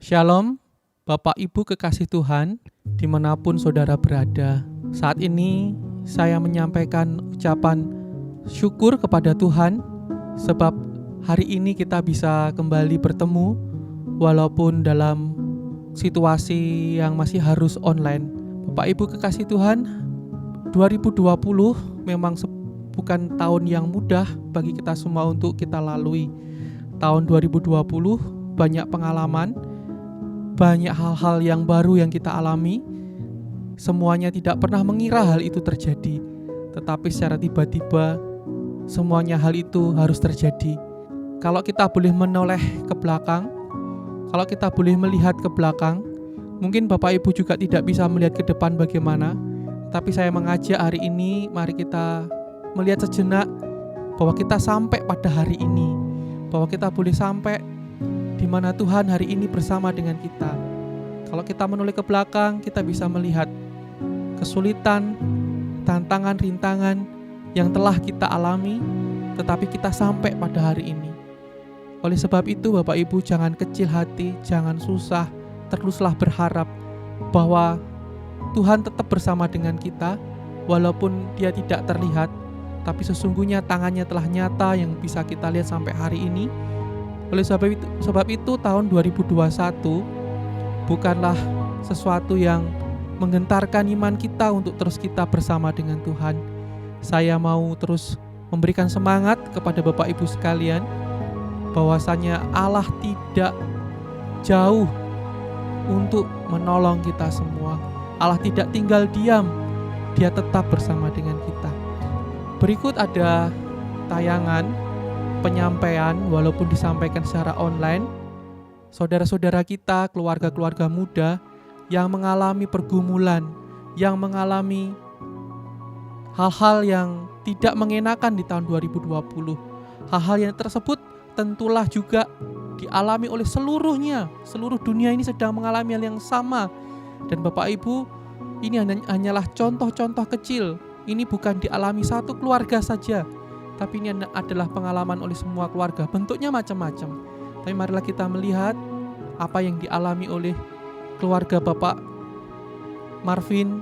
Shalom, Bapak Ibu kekasih Tuhan, dimanapun saudara berada. Saat ini saya menyampaikan ucapan syukur kepada Tuhan, sebab hari ini kita bisa kembali bertemu, walaupun dalam situasi yang masih harus online. Bapak Ibu kekasih Tuhan, 2020 memang bukan tahun yang mudah bagi kita semua untuk kita lalui. Tahun 2020 banyak pengalaman, banyak hal-hal yang baru yang kita alami. Semuanya tidak pernah mengira hal itu terjadi, tetapi secara tiba-tiba semuanya hal itu harus terjadi. Kalau kita boleh menoleh ke belakang, kalau kita boleh melihat ke belakang, mungkin Bapak Ibu juga tidak bisa melihat ke depan bagaimana, tapi saya mengajak hari ini, mari kita melihat sejenak bahwa kita sampai pada hari ini, bahwa kita boleh sampai di mana Tuhan hari ini bersama dengan kita. Kalau kita menoleh ke belakang, kita bisa melihat kesulitan, tantangan, rintangan yang telah kita alami, tetapi kita sampai pada hari ini. Oleh sebab itu, Bapak Ibu jangan kecil hati, jangan susah, teruslah berharap bahwa Tuhan tetap bersama dengan kita, walaupun Dia tidak terlihat, tapi sesungguhnya tangannya telah nyata yang bisa kita lihat sampai hari ini. Oleh sebab itu tahun 2021 bukanlah sesuatu yang menggentarkan iman kita untuk terus kita bersama dengan Tuhan. Saya mau terus memberikan semangat kepada Bapak Ibu sekalian, bahwasanya Allah tidak jauh untuk menolong kita semua. Allah tidak tinggal diam, Dia tetap bersama dengan kita. Berikut ada tayangan penyampaian, walaupun disampaikan secara online, saudara-saudara kita, keluarga-keluarga muda yang mengalami pergumulan, yang mengalami hal-hal yang tidak mengenakan di tahun 2020. Hal-hal yang tersebut tentulah juga dialami oleh seluruhnya. Seluruh dunia ini sedang mengalami hal yang sama. Dan Bapak Ibu, ini hanyalah contoh-contoh kecil. Ini bukan dialami satu keluarga saja, tapi ini adalah pengalaman oleh semua keluarga. Bentuknya macam-macam. Tapi marilah kita melihat apa yang dialami oleh keluarga Bapak Marvin,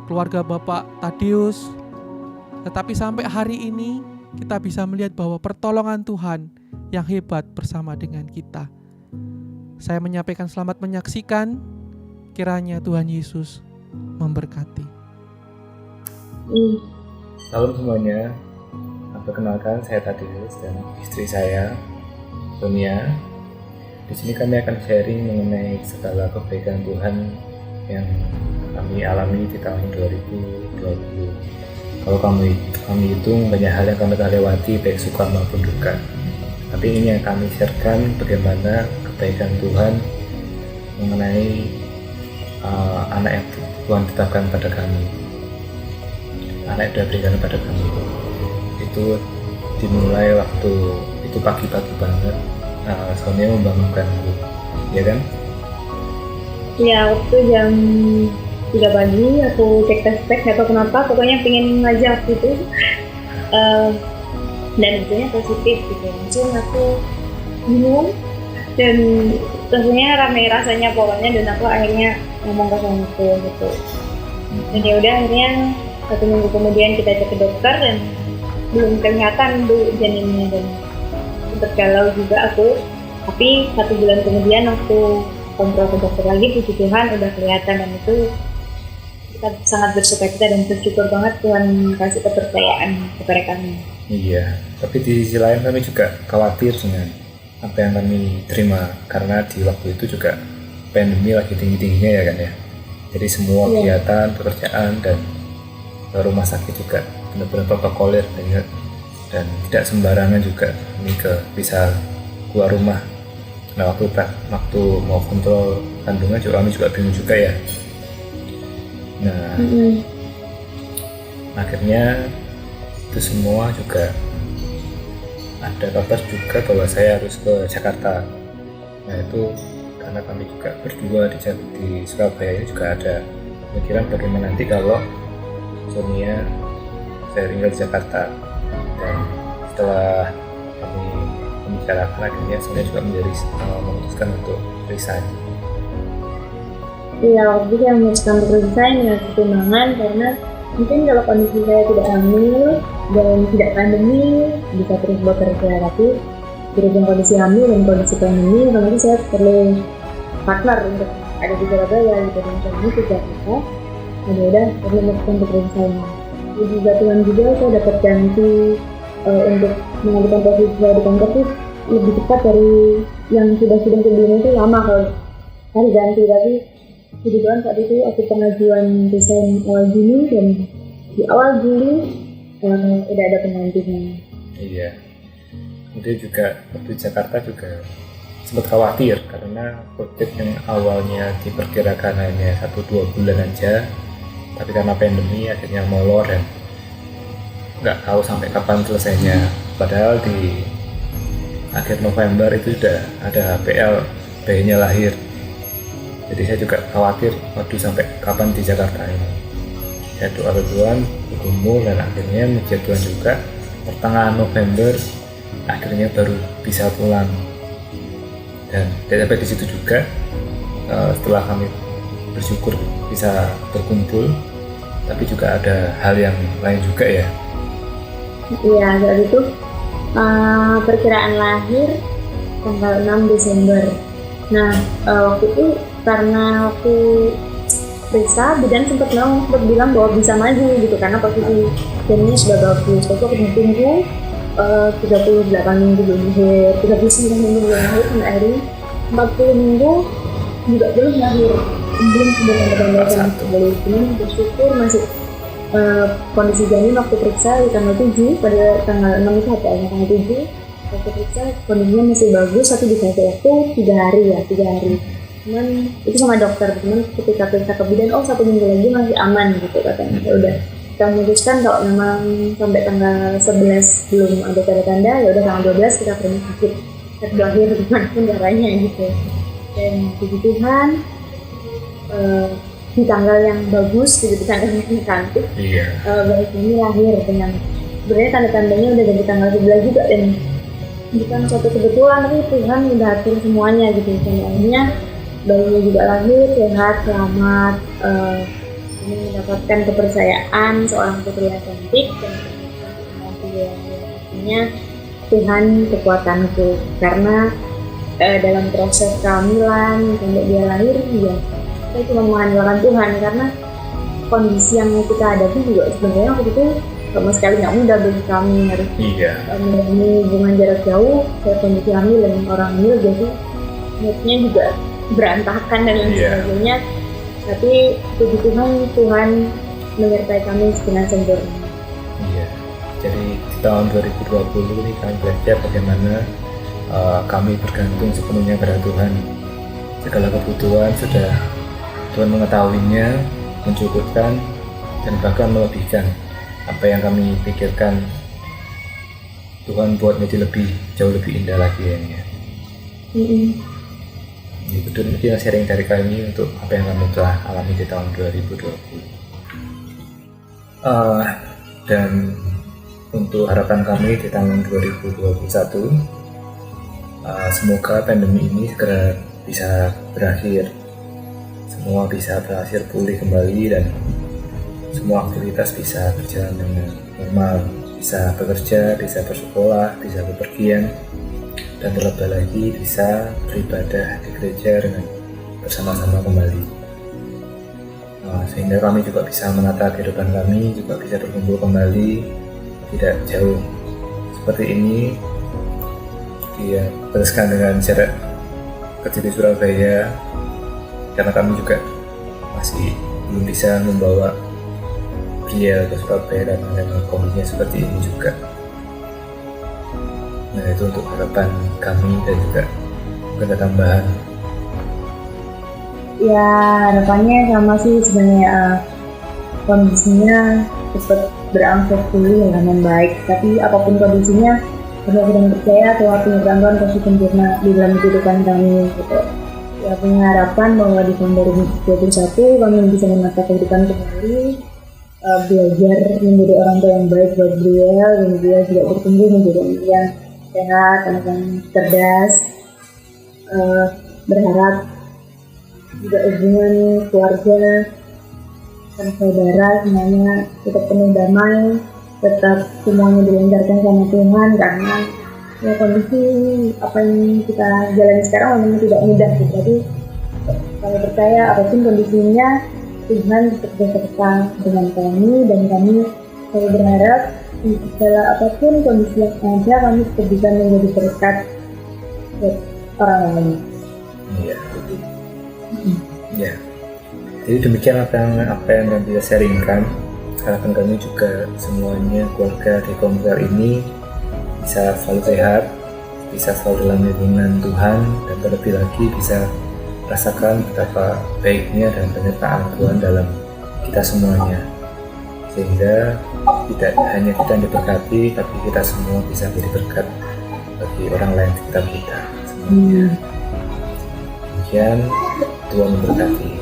keluarga Bapak Tadeus. Tetapi sampai hari ini kita bisa melihat bahwa pertolongan Tuhan yang hebat bersama dengan kita. Saya menyampaikan selamat menyaksikan, kiranya Tuhan Yesus memberkati. Salam semuanya. Perkenalkan, saya Tadeus dan istri saya, Sonia. Di sini kami akan sharing mengenai segala kebaikan Tuhan yang kami alami di tahun 2020. Kalau kami hitung banyak hal yang kami telah lewati, baik suka maupun duka. Tapi ini yang kami sharekan bagaimana kebaikan Tuhan mengenai anak yang Tuhan tetapkan pada kami. Anak yang Tuhan berikan pada kami. Itu dimulai waktu itu pagi-pagi banget. Sonia membangunkanku, ya kan? Ya, waktu jam 3 pagi aku cek tes, gak tau kenapa, pokoknya pengen ngajak gitu. Dan hasilnya positif gitu. Langsung aku bingung dan rasanya rame rasanya pokoknya, dan aku akhirnya ngomong ke suamiku gitu. Dan ya udah, akhirnya 1 minggu kemudian kita cek ke dokter dan belum kelihatan janinnya, dan sempat galau juga aku. Tapi 1 bulan kemudian waktu kontrol ke dokter lagi, puji Tuhan udah kelihatan, dan itu kita sangat bersukacita dan bersyukur banget Tuhan kasih kepercayaan kepada kami. Iya, tapi di sisi lain kami juga khawatir dengan apa yang kami terima, karena di waktu itu juga pandemi lagi tinggi-tingginya ya kan ya. Jadi semua kegiatan, pekerjaan dan rumah sakit juga benar-benar protokoler dan tidak sembarangan juga kami bisa keluar rumah. Nah waktu mau kontrol kandungan juga kami juga bingung juga ya. Nah akhirnya itu semua juga ada kabar juga bahwa saya harus ke Jakarta. Nah itu karena kami juga berdua di Surabaya ini juga ada pemikiran bagaimana nanti kalau Sonia saya tinggal di Jakarta. Dan setelah kami membicarakan, akhirnya Sonia juga memutuskan untuk resign. Iya, waktu itu saya memutuskan untuk resign dengan pertimbangan karena mungkin kalau kondisi saya tidak hamil dan tidak pandemi bisa terus bekerja, tapi berhubung kondisi hamil dan kondisi pandemi, otomatis saya perlu partner untuk ada di Surabaya gitu, dan kami ke Jakarta. Nah, udah saya memutuskan untuk resign. Jadi Tuhan juga saya dapat ganti untuk mengambilkan posisi saya di kantor itu lebih cepat dari yang sudah sebelumnya itu lama kalau hari ganti, tapi kebetulan saat itu aku pengajuan desain awal Juni dan di awal Juli udah ada penggantinya. Iya. Kemudian juga waktu di Jakarta juga sempat khawatir karena proyek yang awalnya diperkirakan hanya 1-2 bulan aja, tapi karena pandemi akhirnya molor dan nggak tahu sampai kapan selesainya. Padahal di akhir November itu sudah ada HPL bayinya lahir. Jadi saya juga khawatir, waduh sampai kapan di Jakarta ini. Saya doa ke Tuhan, bergumul, dan akhirnya muji Tuhan juga pertengahan November akhirnya baru bisa pulang. Dan sampai di situ juga setelah kami bersyukur bisa berkumpul, tapi juga ada hal yang lain juga ya. Iya, saat itu perkiraan lahir tanggal 6 Desember. Nah, waktu itu karena aku periksa, bidan sempat bilang bahwa bisa maju gitu karena posisi janinnya sudah bagus. Tapi aku tunggu 38 minggu belum lahir, 39 minggu belum lahir, sampai akhirnya 40 minggu juga belum lahir. Belum sudah tanda-tanda boleh, cuman bersyukur masih kondisi janin waktu periksa di tanggal 7, pada tanggal 6 itu HPL-nya tanggal 7, waktu periksa kondisinya masih bagus, tapi dikasih waktu 3 hari. Cuman itu sama dokter, cuman ketika periksa ke bidan, 1 minggu lagi masih aman gitu katanya. Ya udah, kita memutuskan kalau memang sampai tanggal 11 belum ada tanda-tanda, ya udah tanggal 12 kita pergi sakit terakhir dimanapun darahnya gitu. Dan puji Tuhan di tanggal yang bagus, di tanggal yang cantik, bayi ini lahir dengan sebenarnya tanda-tandanya udah dari tanggal 11 juga, dan bukan suatu kebetulan, tapi Tuhan udah atur semuanya gitu. Dan akhirnya bayinya juga lahir sehat, selamat, ini mendapatkan kepercayaan seorang putri yang cantik, dan artinya Tuhan kekuatanku, karena dalam proses kehamilan sampai dia lahir ya saya cuma mengandalkan Tuhan, karena kondisi yang kita hadapi juga sebenarnya waktu itu sama sekali nggak mudah bagi kami, harus menjalani hubungan jarak jauh, saya kondisi hamil dan orang hamil, jadi moodnya juga berantakan dan lain sebagainya. Tapi puji Tuhan menyertai kami dengan sempurna. Iya. Jadi di tahun 2020 ini kami belajar bagaimana kami bergantung sepenuhnya pada Tuhan. Segala kebutuhan sudah Tuhan mengetahuinya, mencukupkan, dan bahkan melebihkan apa yang kami pikirkan. Tuhan buat menjadi jauh lebih indah lagi ya. Itu mungkin sharing dari kami untuk apa yang kami telah alami di tahun 2020. Dan untuk harapan kami di tahun 2021, semoga pandemi ini segera bisa berakhir, semua bisa berhasil pulih kembali, dan semua aktivitas bisa berjalan dengan normal, bisa bekerja, bisa bersekolah, bisa bepergian, dan terlebih lagi bisa beribadah di gereja dengan bersama-sama kembali. Sehingga kami juga bisa menata kehidupan kami, juga bisa berkumpul kembali tidak jauh seperti ini. Dia teruskan dengan jarak kecil di Surabaya, karena kami juga masih belum bisa membawa Briel ke Surabaya dan kondisinya seperti ini juga. Nah, itu untuk harapan kami dan juga ada tambahan. Ya, harapannya sama sih sebenarnya, kondisinya cepat berangsur pulih dengan baik. Tapi apapun kondisinya, saya sedang percaya Tuhan punya Tuhan pasti sempurna di dalam kehidupan kami gitu. ya punya harapan bahwa di tahun 2021 kami bisa menata kehidupan kembali, belajar menjadi orang tua yang baik buat beliau, dan beliau juga bertumbuh menjadi anak yang sehat, anak yang cerdas. Berharap juga hubungan keluarga dan saudara semuanya tetap penuh damai, tetap semuanya dilancarkan sama Tuhan, karena ya kondisi apa yang kita jalani sekarang memang tidak mudah. Jadi kami percaya apapun kondisinya, Tuhan tetap beserta dengan kami, dan kami selalu berharap di segala apapun kondisi yang ada, kami tetap bisa menjadi berkat buat orang lain. Iya. Ya. Jadi demikian apa yang kami bisa sharingkan. Harapan kami juga semuanya keluarga di Komsel ini bisa selalu sehat, bisa selalu dalam lindungan Tuhan, dan terlebih lagi bisa rasakan betapa baiknya dan penyertaan Tuhan dalam kita semuanya, sehingga tidak hanya kita yang diberkati, tapi kita semua bisa menjadi berkat bagi orang lain di sekitar kita semuanya. Demikian, Tuhan memberkati.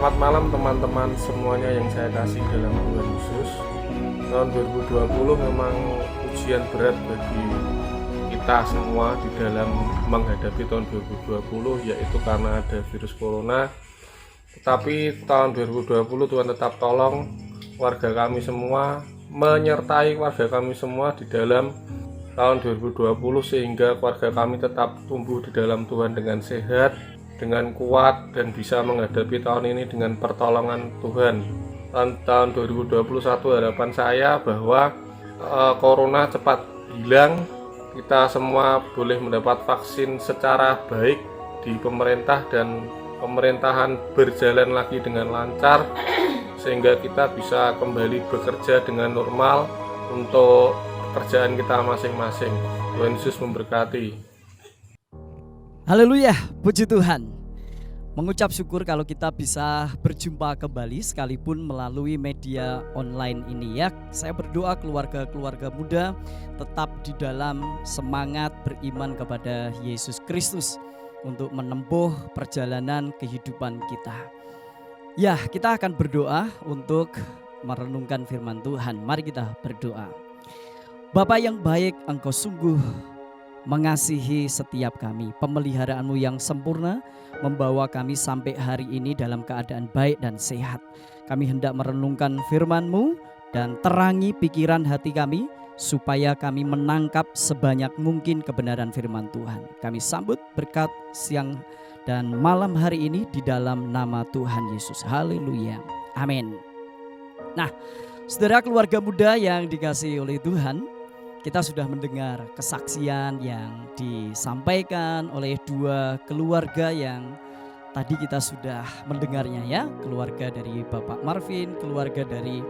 Selamat malam teman-teman semuanya yang saya kasih dalam Tuhan Yesus. Tahun 2020 memang ujian berat bagi kita semua di dalam menghadapi tahun 2020, yaitu karena ada virus corona. Tetapi tahun 2020 Tuhan tetap tolong warga kami semua, menyertai warga kami semua di dalam tahun 2020, sehingga keluarga kami tetap tumbuh di dalam Tuhan dengan sehat, dengan kuat, dan bisa menghadapi tahun ini dengan pertolongan Tuhan. Tahun 2021 harapan saya bahwa corona cepat hilang, kita semua boleh mendapat vaksin secara baik di pemerintah, dan pemerintahan berjalan lagi dengan lancar, sehingga kita bisa kembali bekerja dengan normal untuk pekerjaan kita masing-masing. Tuhan Yesus memberkati. Haleluya, puji Tuhan. Mengucap syukur kalau kita bisa berjumpa kembali sekalipun melalui media online ini ya. Saya berdoa keluarga-keluarga muda tetap di dalam semangat beriman kepada Yesus Kristus untuk menempuh perjalanan kehidupan kita. Ya, kita akan berdoa untuk merenungkan firman Tuhan. Mari kita berdoa. Bapa yang baik, Engkau sungguh mengasihi setiap kami. Pemeliharaanmu yang sempurna membawa kami sampai hari ini dalam keadaan baik dan sehat. Kami hendak merenungkan firman-Mu dan terangi pikiran hati kami, supaya kami menangkap sebanyak mungkin kebenaran firman Tuhan. Kami sambut berkat siang dan malam hari ini di dalam nama Tuhan Yesus. Haleluya. Amin. Nah, saudara keluarga muda yang dikasihi oleh Tuhan, kita sudah mendengar kesaksian yang disampaikan oleh dua keluarga yang tadi kita sudah mendengarnya ya. Keluarga dari Bapak Marvin, keluarga dari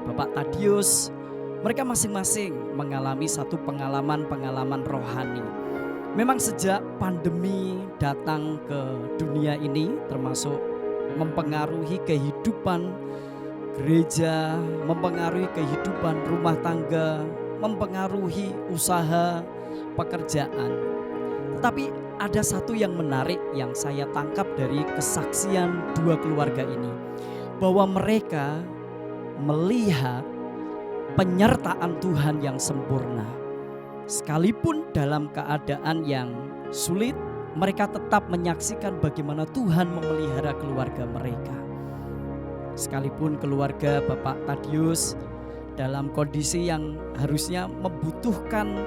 Bapak Tadius. Mereka masing-masing mengalami satu pengalaman rohani. Memang sejak pandemi datang ke dunia ini, termasuk mempengaruhi kehidupan gereja, mempengaruhi kehidupan rumah tangga, mempengaruhi usaha, pekerjaan. Tetapi ada satu yang menarik yang saya tangkap dari kesaksian dua keluarga ini, bahwa mereka melihat penyertaan Tuhan yang sempurna. Sekalipun dalam keadaan yang sulit, mereka tetap menyaksikan bagaimana Tuhan memelihara keluarga mereka. Sekalipun keluarga Bapak Tadius dalam kondisi yang harusnya membutuhkan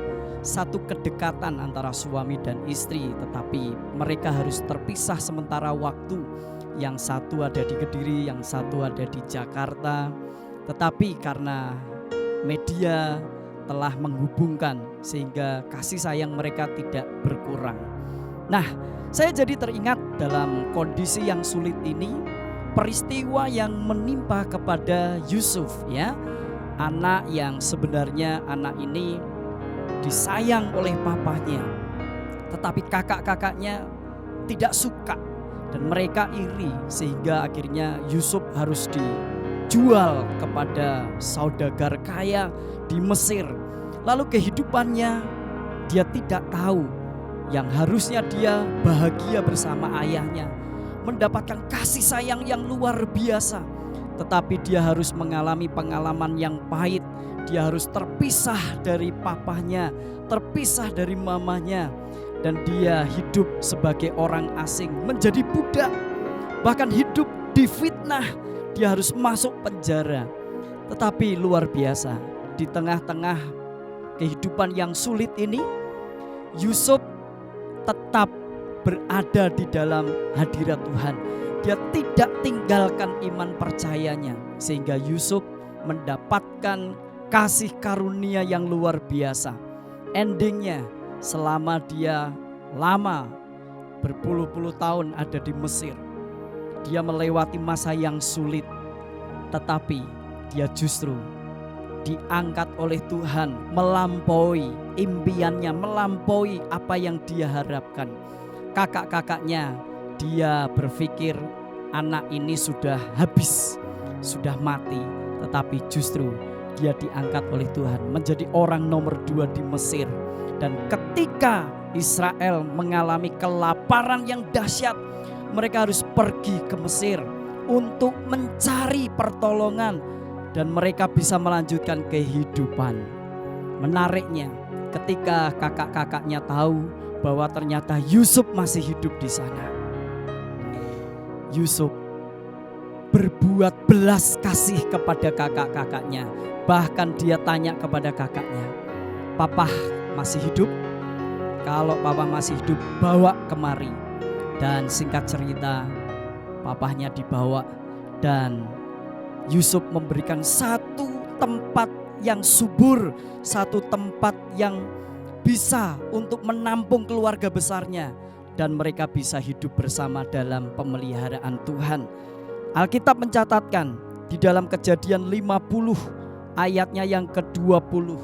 satu kedekatan antara suami dan istri, tetapi mereka harus terpisah sementara waktu. Yang satu ada di Kediri, yang satu ada di Jakarta. Tetapi karena media telah menghubungkan, sehingga kasih sayang mereka tidak berkurang. Nah, saya jadi teringat dalam kondisi yang sulit ini, peristiwa yang menimpa kepada Yusuf ya. Anak yang sebenarnya anak ini disayang oleh papanya, tetapi kakak-kakaknya tidak suka dan mereka iri, sehingga akhirnya Yusuf harus dijual kepada saudagar kaya di Mesir. Lalu kehidupannya dia tidak tahu yang harusnya dia bahagia bersama ayahnya, mendapatkan kasih sayang yang luar biasa, tetapi dia harus mengalami pengalaman yang pahit. Dia harus terpisah dari papahnya, terpisah dari mamanya, dan dia hidup sebagai orang asing, menjadi budak, bahkan hidup difitnah. Dia harus masuk penjara. Tetapi luar biasa, di tengah-tengah kehidupan yang sulit ini, Yusuf tetap berada di dalam hadirat Tuhan. Dia tidak tinggalkan iman percayanya, sehingga Yusuf mendapatkan kasih karunia yang luar biasa. Endingnya, selama dia lama berpuluh-puluh tahun ada di Mesir, dia melewati masa yang sulit, tetapi dia justru diangkat oleh Tuhan, melampaui impiannya, melampaui apa yang dia harapkan. Kakak-kakaknya, dia berpikir anak ini sudah habis, sudah mati, tetapi justru dia diangkat oleh Tuhan menjadi orang nomor 2 di Mesir. Dan ketika Israel mengalami kelaparan yang dahsyat, mereka harus pergi ke Mesir untuk mencari pertolongan, dan mereka bisa melanjutkan kehidupan. Menariknya, ketika kakak-kakaknya tahu bahwa ternyata Yusuf masih hidup di sana, Yusuf berbuat belas kasih kepada kakak-kakaknya. Bahkan dia tanya kepada kakaknya, "Papa masih hidup? Kalau papa masih hidup, bawa kemari." Dan singkat cerita, papahnya dibawa, dan Yusuf memberikan satu tempat yang subur, satu tempat yang bisa untuk menampung keluarga besarnya, dan mereka bisa hidup bersama dalam pemeliharaan Tuhan. Alkitab mencatatkan di dalam Kejadian 50 ayatnya yang ke-20,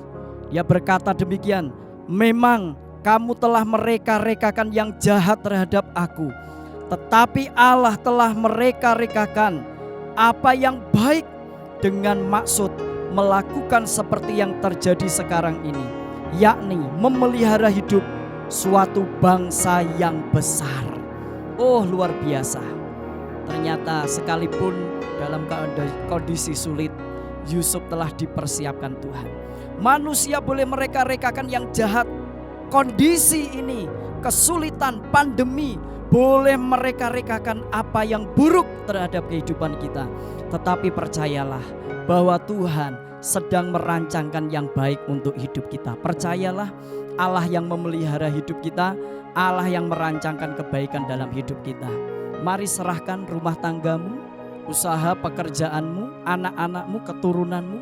dia berkata demikian, "Memang kamu telah mereka-rekakan yang jahat terhadap aku, tetapi Allah telah mereka-rekakan apa yang baik dengan maksud melakukan seperti yang terjadi sekarang ini, yakni memelihara hidup suatu bangsa yang besar." Oh, luar biasa. Ternyata sekalipun dalam kondisi sulit, Yusuf telah dipersiapkan Tuhan. Manusia boleh mereka-rekakan yang jahat, kondisi ini, kesulitan, pandemi, boleh mereka-rekakan apa yang buruk terhadap kehidupan kita. Tetapi percayalah bahwa Tuhan sedang merancangkan yang baik untuk hidup kita. Percayalah, Allah yang memelihara hidup kita, Allah yang merancangkan kebaikan dalam hidup kita. Mari serahkan rumah tanggamu, usaha pekerjaanmu, anak-anakmu, keturunanmu.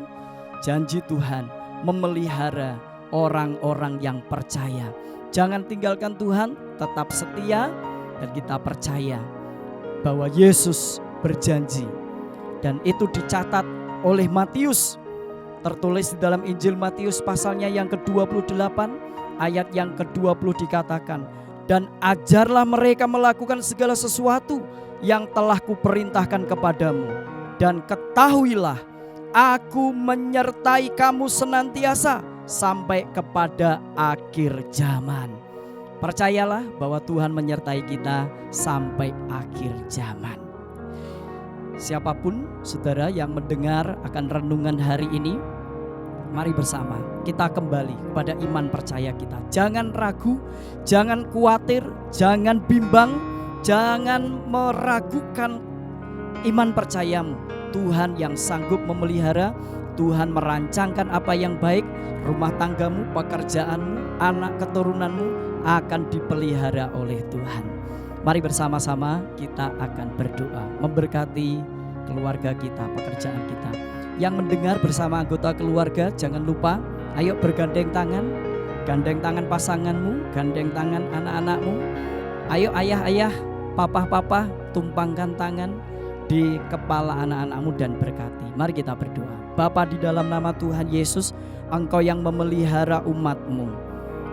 Janji Tuhan memelihara orang-orang yang percaya. Jangan tinggalkan Tuhan, tetap setia, dan kita percaya bahwa Yesus berjanji. Dan itu dicatat oleh Matius. Tertulis di dalam Injil Matius pasalnya yang ke-28 ayat yang ke-20 dikatakan, "Dan ajarlah mereka melakukan segala sesuatu yang telah kuperintahkan kepadamu. Dan ketahuilah, aku menyertai kamu senantiasa sampai kepada akhir zaman." Percayalah bahwa Tuhan menyertai kita sampai akhir zaman. Siapapun saudara yang mendengar akan renungan hari ini, mari bersama kita kembali kepada iman percaya kita. Jangan ragu, jangan khawatir, jangan bimbang, jangan meragukan iman percayamu. Tuhan yang sanggup memelihara, Tuhan merancangkan apa yang baik. Rumah tanggamu, pekerjaanmu, anak keturunanmu akan dipelihara oleh Tuhan. Mari bersama-sama kita akan berdoa memberkati keluarga kita, pekerjaan kita. Yang mendengar bersama anggota keluarga, jangan lupa ayo bergandeng tangan. Gandeng tangan pasanganmu, gandeng tangan anak-anakmu. Ayo ayah-ayah, papa-papa, tumpangkan tangan di kepala anak-anakmu dan berkati. Mari kita berdoa. Bapa, di dalam nama Tuhan Yesus, Engkau yang memelihara umat-Mu.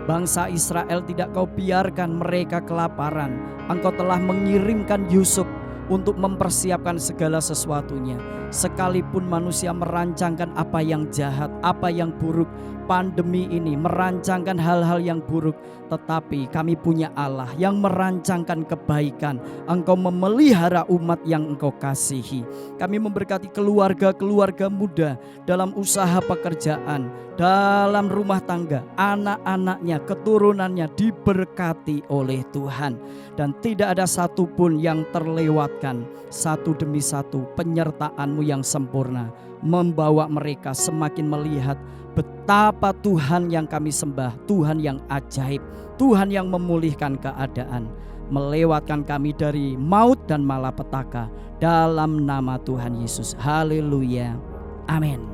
Bangsa Israel tidak Kau biarkan mereka kelaparan. Engkau telah mengirimkan Yusuf untuk mempersiapkan segala sesuatunya. Sekalipun manusia merancangkan apa yang jahat, apa yang buruk, pandemi ini merancangkan hal-hal yang buruk, tetapi kami punya Allah yang merancangkan kebaikan. Engkau memelihara umat yang Engkau kasihi. Kami memberkati keluarga-keluarga muda dalam usaha pekerjaan, dalam rumah tangga, anak-anaknya, keturunannya diberkati oleh Tuhan. Dan tidak ada satupun yang terlewatkan. Satu demi satu penyertaan-Mu yang sempurna membawa mereka semakin melihat betapa Tuhan yang kami sembah, Tuhan yang ajaib, Tuhan yang memulihkan keadaan, melewatkan kami dari maut dan malapetaka dalam nama Tuhan Yesus. Haleluya. Amin.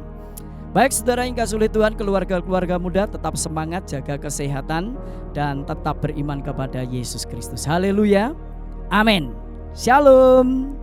Baik saudara yang kasih oleh Tuhan, keluarga-keluarga muda tetap semangat, jaga kesehatan dan tetap beriman kepada Yesus Kristus. Haleluya. Amin. Shalom.